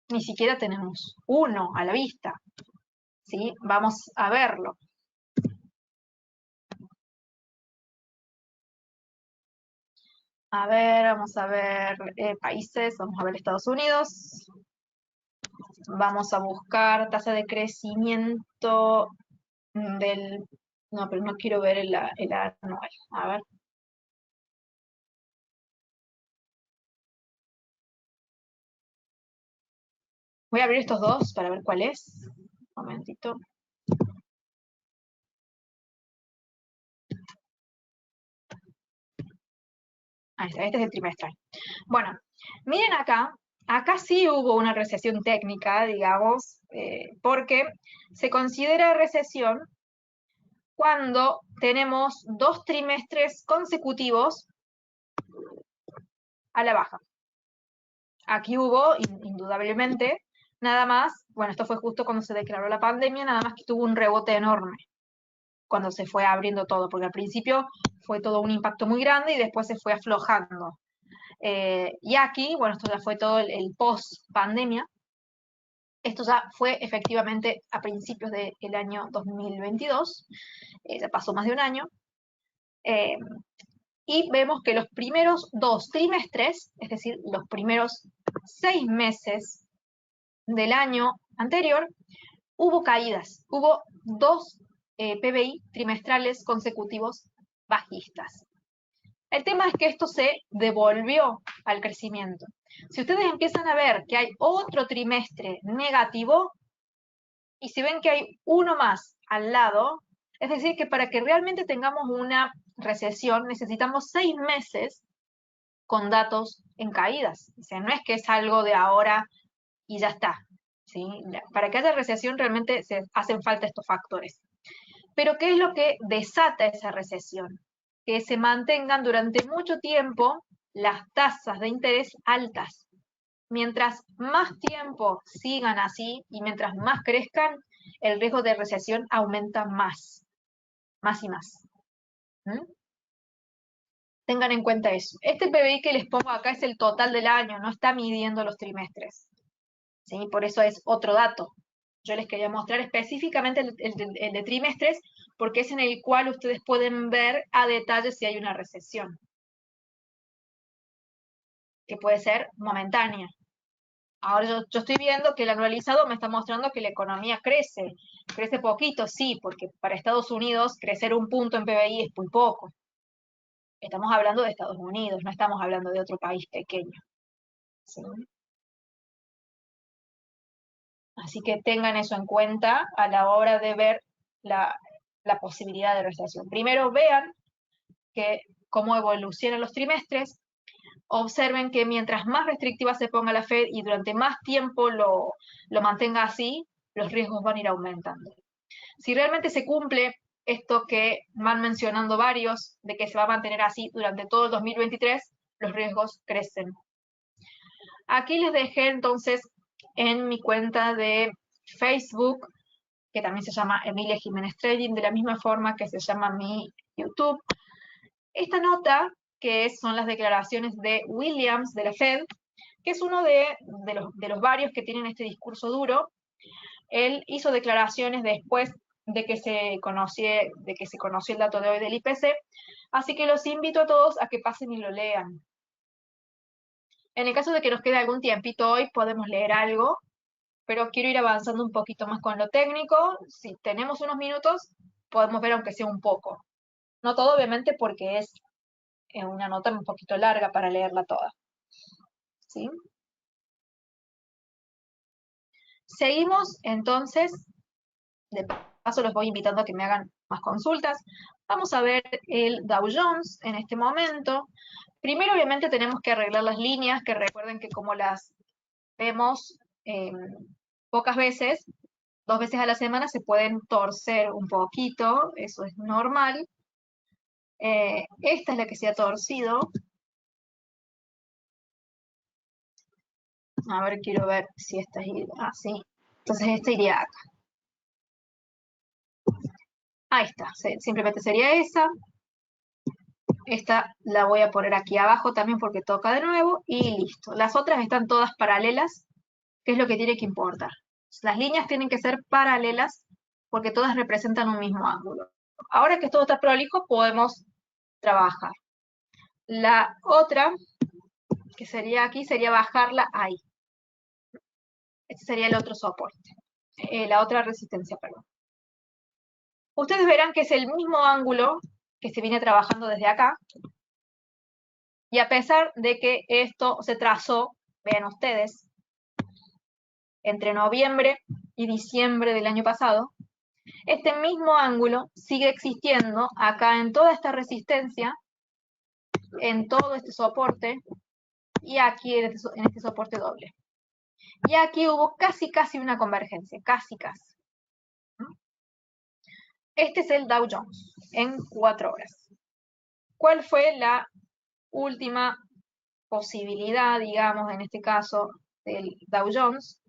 Ni siquiera tenemos uno a la vista, ¿sí? Vamos a verlo. A ver, vamos a ver países, vamos a ver Estados Unidos. Vamos a buscar tasa de crecimiento del... No, pero no quiero ver el anual. A ver. Voy a abrir estos dos para ver cuál es. Un momentito. Ahí está, este es el trimestral. Bueno, miren acá, acá sí hubo una recesión técnica, digamos, porque se considera recesión cuando tenemos 2 trimestres consecutivos a la baja. Aquí hubo, indudablemente, nada más, bueno, esto fue justo cuando se declaró la pandemia, nada más que tuvo un rebote enorme cuando se fue abriendo todo, porque al principio fue todo un impacto muy grande y después se fue aflojando. Y aquí, bueno, esto ya fue todo el post-pandemia. Esto ya fue efectivamente a principios del año 2022, ya pasó más de un año. Y vemos que los primeros 2 trimestres, es decir, los primeros 6 meses del año anterior, hubo caídas, hubo 2 PBI trimestrales consecutivos bajistas. El tema es que esto se devolvió al crecimiento. Si ustedes empiezan a ver que hay otro trimestre negativo y si ven que hay uno más al lado, es decir, que para que realmente tengamos una recesión necesitamos 6 meses con datos en caídas. O sea, no es que es algo de ahora y ya está. ¿Sí? Para que haya recesión realmente se hacen falta estos factores. Pero ¿qué es lo que desata esa recesión? Que se mantengan durante mucho tiempo las tasas de interés altas. Mientras más tiempo sigan así y mientras más crezcan, el riesgo de recesión aumenta más y más. ¿Mm? Tengan en cuenta eso. Este PBI que les pongo acá es el total del año, no está midiendo los trimestres. ¿Sí? Por eso es otro dato. Yo les quería mostrar específicamente el de trimestres, porque es en el cual ustedes pueden ver a detalle si hay una recesión, que puede ser momentánea. Ahora yo estoy viendo que el anualizado me está mostrando que la economía crece poquito, sí, porque para Estados Unidos crecer un punto en PBI es muy poco. Estamos hablando de Estados Unidos, no estamos hablando de otro país pequeño. ¿Sí? Así que tengan eso en cuenta a la hora de ver la posibilidad de recesión. Primero vean cómo evolucionan los trimestres, observen que mientras más restrictiva se ponga la Fed y durante más tiempo lo mantenga así, los riesgos van a ir aumentando. Si realmente se cumple esto que van mencionando varios, de que se va a mantener así durante todo el 2023, los riesgos crecen. Aquí les dejé entonces en mi cuenta de Facebook, que también se llama Emilia Jiménez Trading, de la misma forma que se llama mi YouTube, esta nota, que son las declaraciones de Williams, de la Fed, que es uno de los varios que tienen este discurso duro. Él hizo declaraciones después de que se conoció el dato de hoy del IPC, así que los invito a todos a que pasen y lo lean. En el caso de que nos quede algún tiempito hoy, podemos leer algo, pero quiero ir avanzando un poquito más con lo técnico. Si tenemos unos minutos, podemos ver aunque sea un poco. No todo, obviamente, porque es una nota un poquito larga para leerla toda. ¿Sí? Seguimos, entonces, de paso los voy invitando a que me hagan más consultas. Vamos a ver el Dow Jones en este momento. Primero, obviamente, tenemos que arreglar las líneas, que recuerden que como las vemos pocas veces, 2 veces a la semana se pueden torcer un poquito, eso es normal. Esta es la que se ha torcido. A ver, quiero ver si esta es... Ah, sí. Entonces esta iría acá. Ahí está, simplemente sería esa. Esta la voy a poner aquí abajo también porque toca de nuevo y listo. Las otras están todas paralelas, que es lo que tiene que importar. Las líneas tienen que ser paralelas porque todas representan un mismo ángulo. Ahora que todo está prolijo, podemos trabajar. La otra, que sería aquí, sería bajarla ahí. Este sería el otro soporte. La otra resistencia, perdón. Ustedes verán que es el mismo ángulo que se viene trabajando desde acá. Y a pesar de que esto se trazó, vean ustedes, entre noviembre y diciembre del año pasado, este mismo ángulo sigue existiendo acá en toda esta resistencia, en todo este soporte, y aquí en este soporte doble. Y aquí hubo casi una convergencia, casi. Este es el Dow Jones en 4 horas. ¿Cuál fue la última posibilidad, digamos, en este caso, del Dow Jones?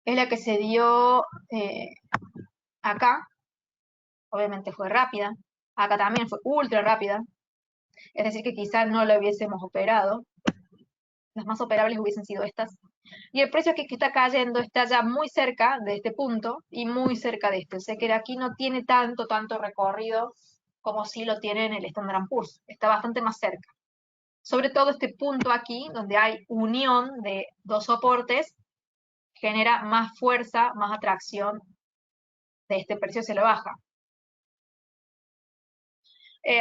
Es la que se dio acá, obviamente fue rápida, acá también fue ultra rápida, es decir que quizás no la hubiésemos operado, las más operables hubiesen sido estas, y el precio que está cayendo está ya muy cerca de este punto y muy cerca de este, o sea que de aquí no tiene tanto recorrido como si lo tiene en el Standard & Poor's, está bastante más cerca. Sobre todo este punto aquí, donde hay unión de dos soportes, genera más fuerza, más atracción de este precio hacia la baja.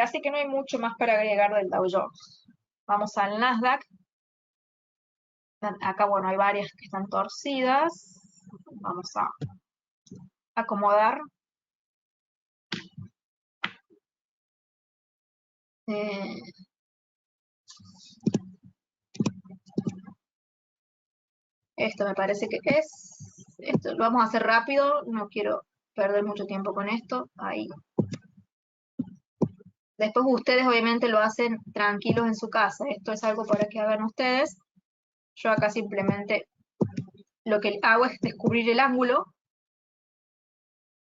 Así que no hay mucho más para agregar del Dow Jones. Vamos al Nasdaq. Acá, bueno, hay varias que están torcidas. Vamos a acomodar. Esto me parece que es. Esto lo vamos a hacer rápido. No quiero perder mucho tiempo con esto. Ahí. Después ustedes obviamente lo hacen tranquilos en su casa. Esto es algo para que hagan ustedes. Yo acá simplemente lo que hago es descubrir el ángulo.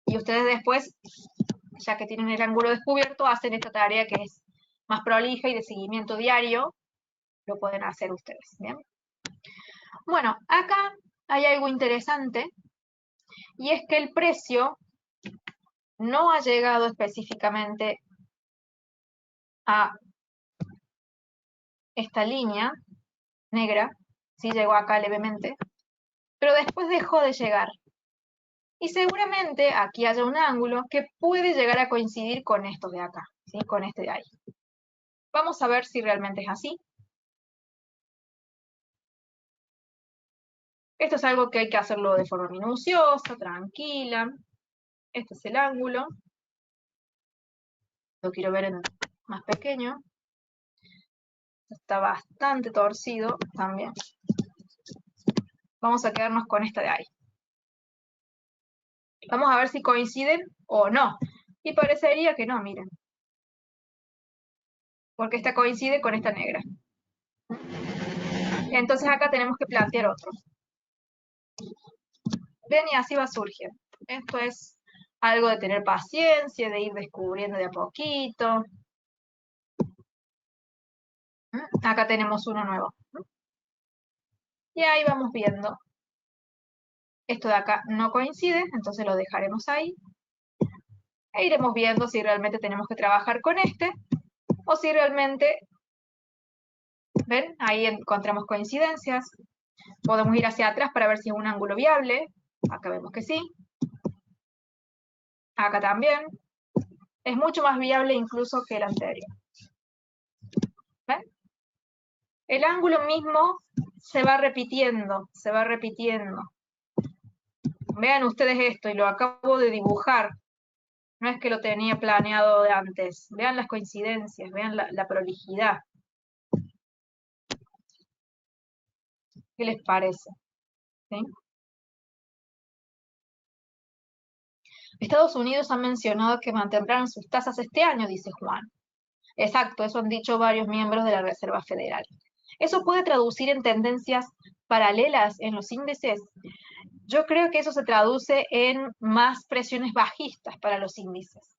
Y ustedes después, ya que tienen el ángulo descubierto, hacen esta tarea que es más prolija y de seguimiento diario. Lo pueden hacer ustedes, ¿bien? Bueno, acá hay algo interesante. Y es que el precio no ha llegado específicamente a esta línea negra, sí llegó acá levemente, pero después dejó de llegar. Y seguramente aquí haya un ángulo que puede llegar a coincidir con estos de acá, ¿sí? Con este de ahí. Vamos a ver si realmente es así. Esto es algo que hay que hacerlo de forma minuciosa, tranquila. Este es el ángulo. Lo quiero ver en más pequeño. Está bastante torcido también. Vamos a quedarnos con esta de ahí. Vamos a ver si coinciden o no. Y parecería que no, miren. Porque esta coincide con esta negra. Entonces acá tenemos que plantear otro. Ven y así va a surgir. Esto es algo de tener paciencia, de ir descubriendo de a poquito. Acá tenemos uno nuevo. Y ahí vamos viendo. Esto de acá no coincide, entonces lo dejaremos ahí. E iremos viendo si realmente tenemos que trabajar con este o si realmente, ven, ahí encontramos coincidencias. Podemos ir hacia atrás para ver si es un ángulo viable. Acá vemos que sí. Acá también. Es mucho más viable incluso que el anterior. ¿Ven? El ángulo mismo se va repitiendo, se va repitiendo. Vean ustedes esto, y lo acabo de dibujar. No es que lo tenía planeado de antes. Vean las coincidencias, vean la prolijidad. ¿Qué les parece? ¿Sí? Estados Unidos ha mencionado que mantendrán sus tasas este año, dice Juan. Exacto, eso han dicho varios miembros de la Reserva Federal. ¿Eso puede traducir en tendencias paralelas en los índices? Yo creo que eso se traduce en más presiones bajistas para los índices.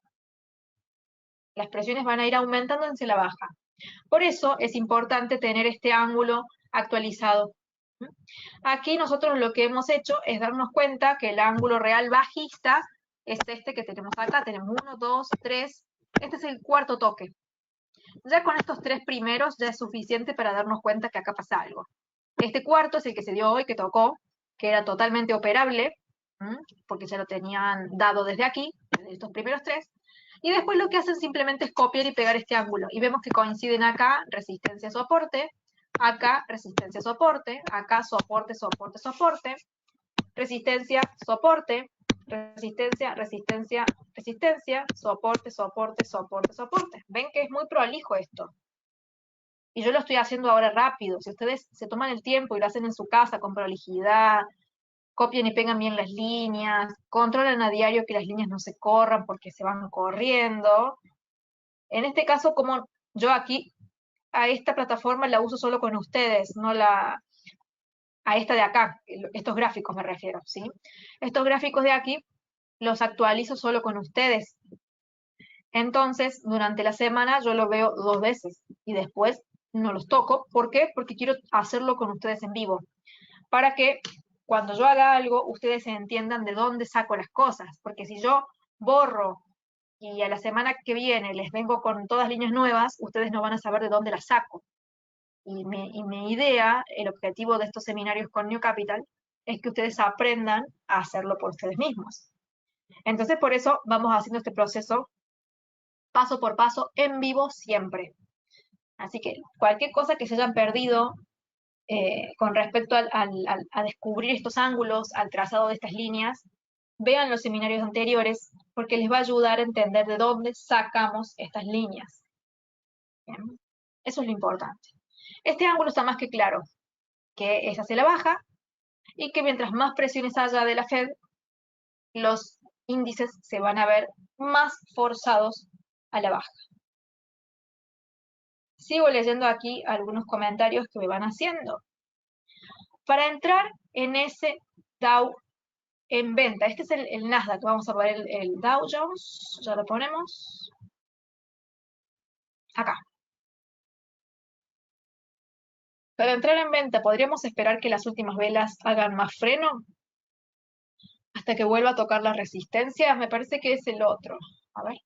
Las presiones van a ir aumentando hacia la baja. Por eso es importante tener este ángulo actualizado. Aquí nosotros lo que hemos hecho es darnos cuenta que el ángulo real bajista es este que tenemos acá. Tenemos 1, 2, 3. Este es el cuarto toque. Ya con estos 3 primeros ya es suficiente para darnos cuenta que acá pasa algo. Este cuarto es el que se dio hoy, que tocó, que era totalmente operable, porque ya lo tenían dado desde aquí, desde estos primeros 3. Y después lo que hacen simplemente es copiar y pegar este ángulo. Y vemos que coinciden acá resistencia-soporte, acá resistencia-soporte, acá soporte, soporte, soporte, resistencia, soporte, resistencia, resistencia, resistencia, soporte, soporte, soporte, soporte. Ven que es muy prolijo esto. Y yo lo estoy haciendo ahora rápido. Si ustedes se toman el tiempo y lo hacen en su casa con prolijidad, copian y pegan bien las líneas, controlan a diario que las líneas no se corran porque se van corriendo. En este caso, como yo aquí a esta plataforma la uso solo con ustedes, no a esta de acá, estos gráficos me refiero, ¿sí? Estos gráficos de aquí los actualizo solo con ustedes. Entonces, durante la semana yo lo veo 2 veces y después no los toco. ¿Por qué? Porque quiero hacerlo con ustedes en vivo. Para que cuando yo haga algo, ustedes entiendan de dónde saco las cosas. Porque si yo borro y a la semana que viene les vengo con todas líneas nuevas, ustedes no van a saber de dónde las saco. Y mi idea, el objetivo de estos seminarios con New Capital, es que ustedes aprendan a hacerlo por ustedes mismos. Entonces, por eso vamos haciendo este proceso paso por paso, en vivo siempre. Así que cualquier cosa que se hayan perdido con respecto a descubrir estos ángulos, al trazado de estas líneas, vean los seminarios anteriores, porque les va a ayudar a entender de dónde sacamos estas líneas. ¿Bien? Eso es lo importante. Este ángulo está más que claro, que es hacia la baja, y que mientras más presiones haya de la Fed, los índices se van a ver más forzados a la baja. Sigo leyendo aquí algunos comentarios que me van haciendo. Para entrar en ese Dow en venta, este es el Nasdaq, vamos a ver el Dow Jones, ya lo ponemos acá. Para entrar en venta, ¿podríamos esperar que las últimas velas hagan más freno? Hasta que vuelva a tocar la resistencia, me parece que es el otro. A ver.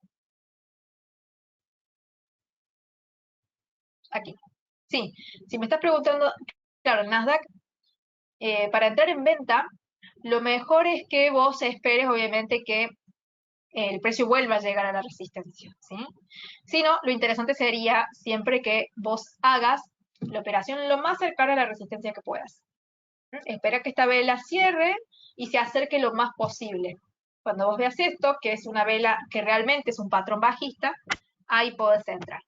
Aquí. Sí, si me estás preguntando, claro, el Nasdaq, para entrar en venta, lo mejor es que vos esperes, obviamente, que el precio vuelva a llegar a la resistencia, ¿sí? Si no, lo interesante sería siempre que vos hagas la operación lo más cercana a la resistencia que puedas. Espera que esta vela cierre y se acerque lo más posible. Cuando vos veas esto, que es una vela que realmente es un patrón bajista, ahí podés entrar.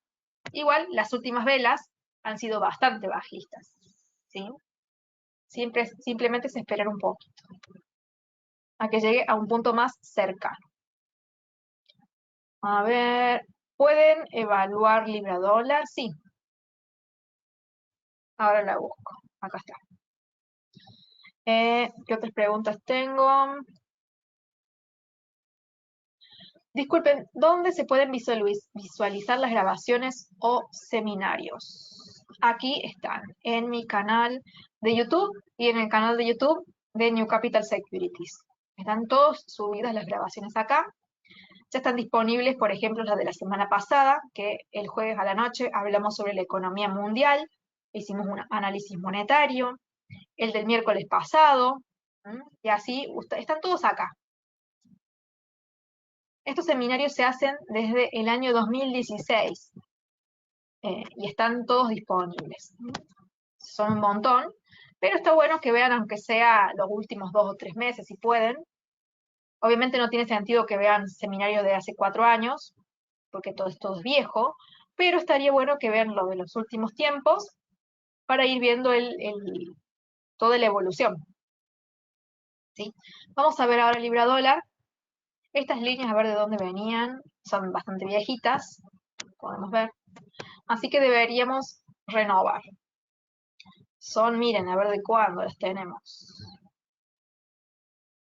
Igual, las últimas velas han sido bastante bajistas, ¿sí? Simplemente es esperar un poquito, a que llegue a un punto más cercano. A ver, ¿pueden evaluar libra dólar? Sí. Ahora la busco. Acá está. ¿Qué otras preguntas tengo? Disculpen, ¿dónde se pueden visualizar las grabaciones o seminarios? Aquí están, en mi canal de YouTube y en el canal de YouTube de New Capital Securities. Están todos subidas las grabaciones acá. Ya están disponibles, por ejemplo, las de la semana pasada, que el jueves a la noche hablamos sobre la economía mundial, hicimos un análisis monetario, el del miércoles pasado, y así están todos acá. Estos seminarios se hacen desde el año 2016 y están todos disponibles. Son un montón, pero está bueno que vean aunque sea los últimos 2 o 3 meses si pueden. Obviamente no tiene sentido que vean seminarios de hace 4 años, porque todo esto es viejo, pero estaría bueno que vean lo de los últimos tiempos para ir viendo toda la evolución. ¿Sí? Vamos a ver ahora el libra dólar. Estas líneas, a ver de dónde venían, son bastante viejitas, podemos ver. Así que deberíamos renovar. Son, miren, a ver de cuándo las tenemos.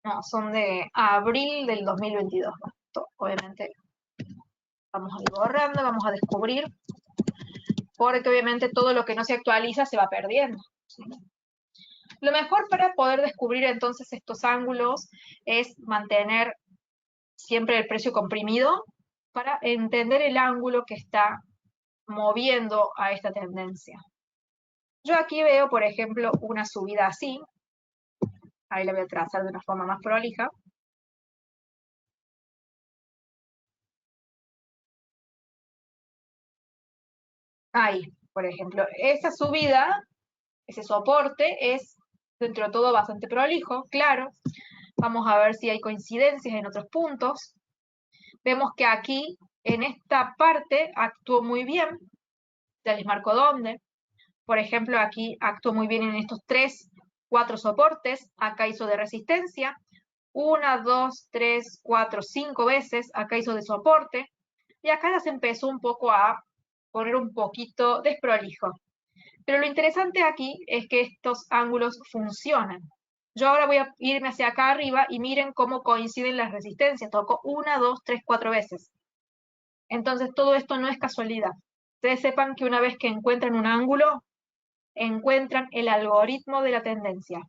No, son de abril del 2022. Obviamente Vamos a ir borrando, vamos a descubrir, porque obviamente todo lo que no se actualiza se va perdiendo, ¿sí? Lo mejor para poder descubrir entonces estos ángulos es mantener siempre el precio comprimido para entender el ángulo que está moviendo a esta tendencia. Yo aquí veo, por ejemplo, una subida así. Ahí la voy a trazar de una forma más prolija. Ahí, por ejemplo, esa subida, ese soporte es, dentro de todo, bastante prolijo, claro. Vamos a ver si hay coincidencias en otros puntos. Vemos que aquí, en esta parte, actuó muy bien. Ya les marco dónde. Por ejemplo, aquí actuó muy bien en estos 3, 4 soportes. Acá hizo de resistencia. 1, 2, 3, 4, 5 veces. Acá hizo de soporte. Y acá ya se empezó un poco a poner un poquito desprolijo. Pero lo interesante aquí es que estos ángulos funcionan. Yo ahora voy a irme hacia acá arriba y miren cómo coinciden las resistencias. Toco 1, 2, 3, 4 veces. Entonces todo esto no es casualidad. Ustedes sepan que una vez que encuentran un ángulo, encuentran el algoritmo de la tendencia.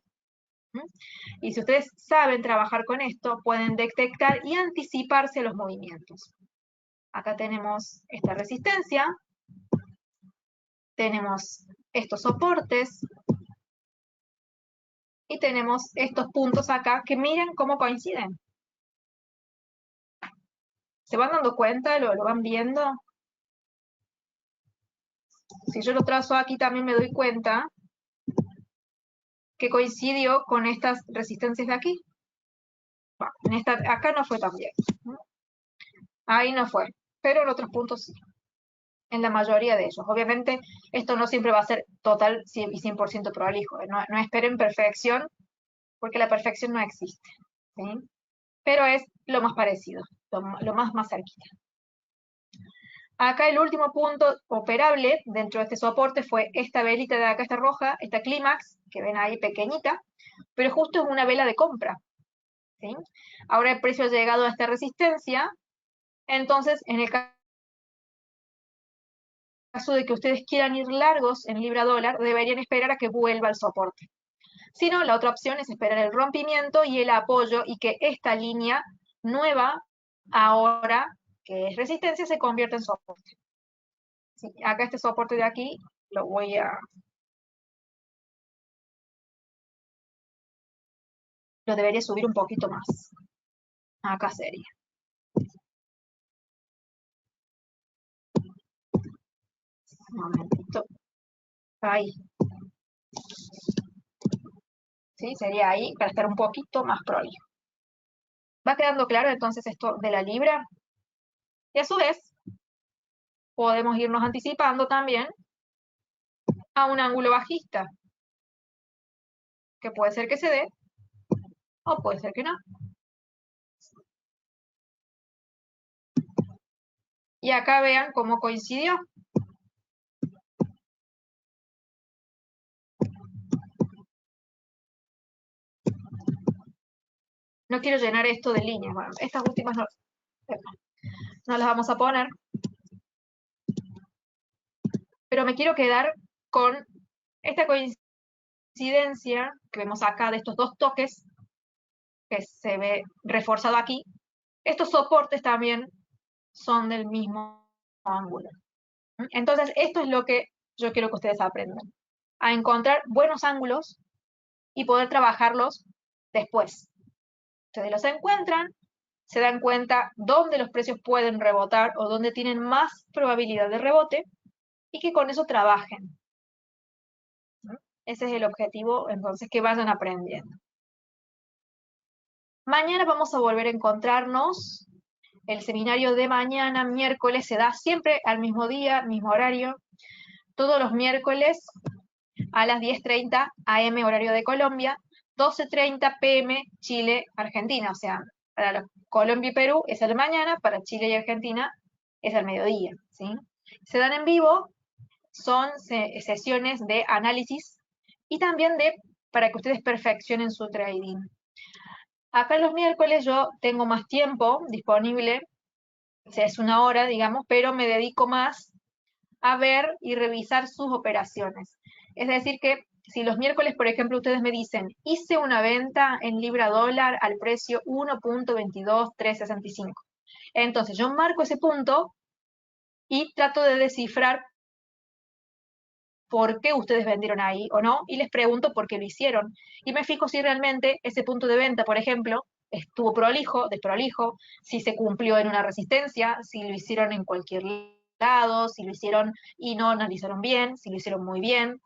Y si ustedes saben trabajar con esto, pueden detectar y anticiparse a los movimientos. Acá tenemos esta resistencia, tenemos estos soportes, y tenemos estos puntos acá que miren cómo coinciden. ¿Se van dando cuenta? ¿Lo van viendo? Si yo lo trazo aquí también me doy cuenta que coincidió con estas resistencias de aquí. Bueno, acá no fue tan bien. Ahí no fue, pero en otros puntos sí. En la mayoría de ellos. Obviamente, esto no siempre va a ser total y 100% prolijo. No esperen perfección, porque la perfección no existe. ¿Sí? Pero es lo más parecido, lo más cerquita. Acá el último punto operable dentro de este soporte fue esta velita de acá, esta roja, esta clímax, que ven ahí pequeñita, pero justo es una vela de compra. ¿Sí? Ahora el precio ha llegado a esta resistencia, entonces en el caso de que ustedes quieran ir largos en libra dólar, deberían esperar a que vuelva el soporte. Si no, la otra opción es esperar el rompimiento y el apoyo y que esta línea nueva, ahora que es resistencia, se convierta en soporte. Sí, acá este soporte de aquí lo voy a... Lo debería subir un poquito más. Acá sería. Un momentito. Ahí. ¿Sí? Sería ahí para estar un poquito más prolijo. ¿Va quedando claro entonces esto de la libra? Y a su vez, podemos irnos anticipando también a un ángulo bajista, que puede ser que se dé, o puede ser que no. Y acá vean cómo coincidió. No quiero llenar esto de líneas. Bueno, estas últimas no las vamos a poner. Pero me quiero quedar con esta coincidencia que vemos acá de estos dos toques, que se ve reforzado aquí. Estos soportes también son del mismo ángulo. Entonces, esto es lo que yo quiero que ustedes aprendan. A encontrar buenos ángulos y poder trabajarlos después. Ustedes los encuentran, se dan cuenta dónde los precios pueden rebotar o dónde tienen más probabilidad de rebote y que con eso trabajen. Ese es el objetivo, entonces, que vayan aprendiendo. Mañana vamos a volver a encontrarnos. El seminario de mañana, miércoles, se da siempre al mismo día, mismo horario. Todos los miércoles a las 10:30 AM horario de Colombia, 12:30 PM Chile, Argentina. O sea, para Colombia y Perú es a la mañana, para Chile y Argentina es al mediodía. ¿Sí? Se dan en vivo, son sesiones de análisis y también para que ustedes perfeccionen su trading. Acá los miércoles yo tengo más tiempo disponible sea, es una hora, digamos, pero me dedico más a ver y revisar sus operaciones. Es decir que si los miércoles, por ejemplo, ustedes me dicen, hice una venta en libra dólar al precio 1.22365. Entonces yo marco ese punto y trato de descifrar por qué ustedes vendieron ahí o no, y les pregunto por qué lo hicieron. Y me fijo si realmente ese punto de venta, por ejemplo, estuvo prolijo, desprolijo, si se cumplió en una resistencia, si lo hicieron en cualquier lado, si lo hicieron y no analizaron bien, si lo hicieron muy bien.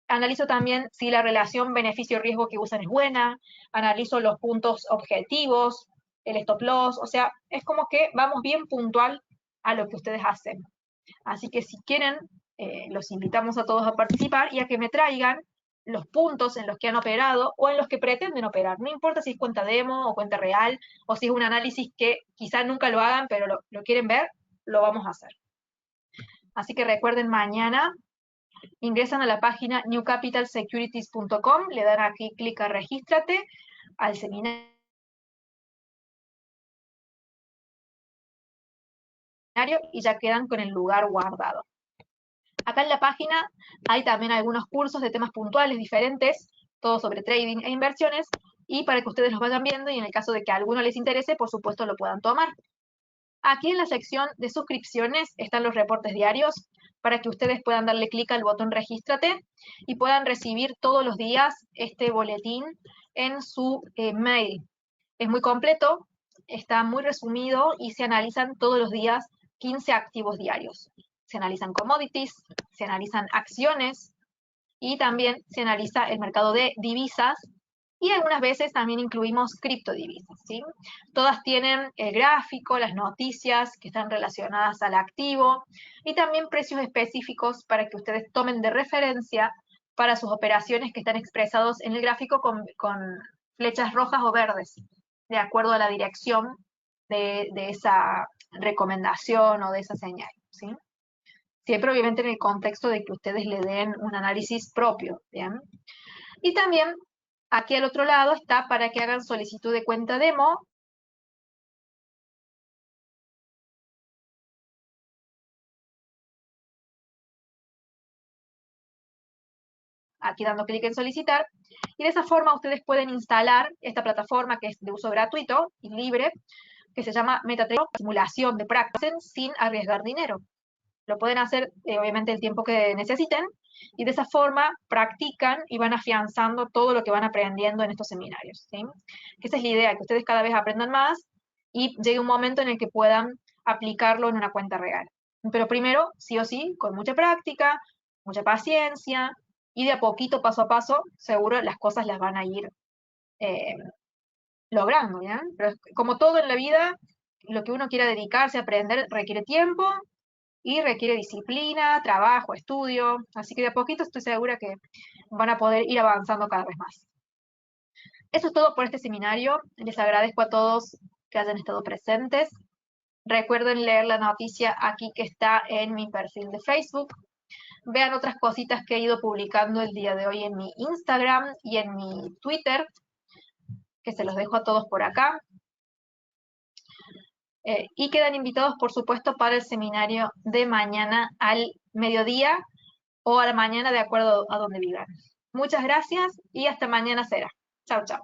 Analizo también si la relación beneficio-riesgo que usan es buena, analizo los puntos objetivos, el stop loss, o sea, es como que vamos bien puntual a lo que ustedes hacen. Así que si quieren, los invitamos a todos a participar y a que me traigan los puntos en los que han operado o en los que pretenden operar. No importa si es cuenta demo o cuenta real, o si es un análisis que quizás nunca lo hagan, pero lo quieren ver, lo vamos a hacer. Así que recuerden, mañana ingresan a la página newcapitalsecurities.com, le dan aquí clic a regístrate al seminario y ya quedan con el lugar guardado. Acá en la página hay también algunos cursos de temas puntuales diferentes, todo sobre trading e inversiones, y para que ustedes los vayan viendo y en el caso de que a alguno les interese, por supuesto lo puedan tomar. Aquí en la sección de suscripciones están los reportes diarios para que ustedes puedan darle clic al botón regístrate y puedan recibir todos los días este boletín en su mail. Es muy completo, está muy resumido y se analizan todos los días 15 activos diarios. Se analizan commodities, se analizan acciones y también se analiza el mercado de divisas y algunas veces también incluimos criptodivisas, ¿sí? Todas tienen el gráfico, las noticias que están relacionadas al activo y también precios específicos para que ustedes tomen de referencia para sus operaciones que están expresados en el gráfico con flechas rojas o verdes, de acuerdo a la dirección de esa recomendación o de esa señal, ¿sí? Siempre obviamente en el contexto de que ustedes le den un análisis propio, ¿bien? Y también aquí al otro lado está para que hagan solicitud de cuenta demo. Aquí dando clic en solicitar. Y de esa forma ustedes pueden instalar esta plataforma que es de uso gratuito y libre, que se llama MetaTrader, simulación de práctica sin arriesgar dinero. Lo pueden hacer, obviamente, el tiempo que necesiten, y de esa forma practican y van afianzando todo lo que van aprendiendo en estos seminarios, ¿sí? Que esa es la idea, que ustedes cada vez aprendan más y llegue un momento en el que puedan aplicarlo en una cuenta real. Pero primero, sí o sí, con mucha práctica, mucha paciencia, y de a poquito, paso a paso, seguro las cosas las van a ir eh, logrando, ¿ya? Pero como todo en la vida, lo que uno quiera dedicarse a aprender requiere tiempo, y requiere disciplina, trabajo, estudio, así que de a poquito estoy segura que van a poder ir avanzando cada vez más. Eso es todo por este seminario. Les agradezco a todos que hayan estado presentes. Recuerden leer la noticia aquí que está en mi perfil de Facebook. Vean otras cositas que he ido publicando el día de hoy en mi Instagram y en mi Twitter, que se los dejo a todos por acá. Y quedan invitados, por supuesto, para el seminario de mañana al mediodía o a la mañana, de acuerdo a donde vivan. Muchas gracias y hasta mañana será. Chao, chao.